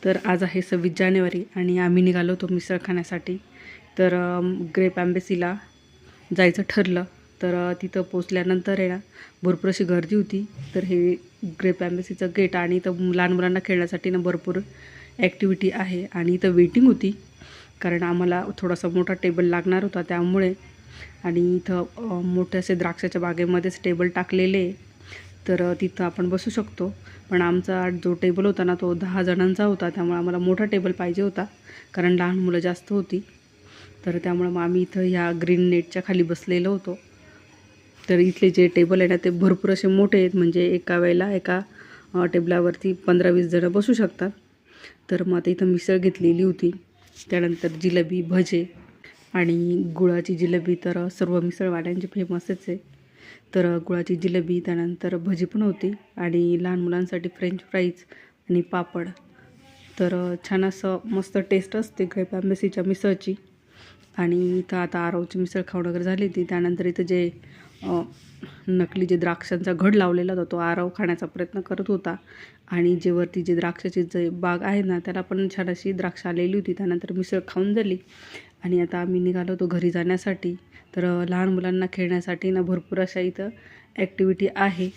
तर आज आहे 26 जानेवारी आणि आम्ही निघालो होतो मिसळ खाण्यासाठी. तर ग्रेप एम्बेसीला जायचं ठरलं. तर तिथं पोचल्यानंतर आहे ना भरपूर अशी गर्दी होती. तर हे ग्रेप एम्बेसीचं गेट आणि इथं लहान मुलांना खेळण्यासाठी ना भरपूर ॲक्टिव्हिटी आहे आणि इथं वेटिंग होती, कारण आम्हाला थोडासा मोठा टेबल लागणार होता त्यामुळे. आणि इथं मोठे असे द्राक्षाच्या बागेमध्येच टेबल टाकलेले, तर तिथं आपण बसू शकतो. पण आमचा जो टेबल होता ना तो 10 जणांचा होता, त्यामुळे आम्हाला मोठा टेबल पाहिजे होता, कारण लहान मुलं जास्त होती. तर त्यामुळं मग आम्ही इथं ह्या ग्रीन नेटच्या खाली बसलेलो होतो. तर इथले जे टेबल आहे ना ते भरपूर असे मोठे आहेत, म्हणजे एका वेळेला एका टेबलावरती 15-20 जणं बसू शकतात. तर मग आता इथं मिसळ घेतलेली होती, त्यानंतर जिलेबी, भजे आणि गुळाची जिलेबी तर सर्व मिसळवाल्यांची फेमसच आहे. तर गुळाची जिलेबी, त्यानंतर भजी पण होती आणि लहान मुलांसाठी फ्रेंच फ्राईज आणि पापड. तर छान असं मस्त टेस्ट असते ग्रेप एम्बेसीच्या मिसळची. आणि इथं आता आरवची मिसळ खाऊन वगैरे झाली होती. त्यानंतर इथं जे नकली जे द्राक्षांचा घड लावलेला होता तो आरव खाण्याचा प्रयत्न करत होता. आणि जे वरती जे द्राक्षाची जे बाग आहे ना त्याला पण छान अशी द्राक्ष आलेली होती. त्यानंतर मिसळ खाऊन झाली आणि आता आम्ही निघालो होतो घरी जाण्यासाठी. तर लहान मुलांना खेळण्यासाठी ना भरपूर अशा इथं ॲक्टिव्हिटी आहे.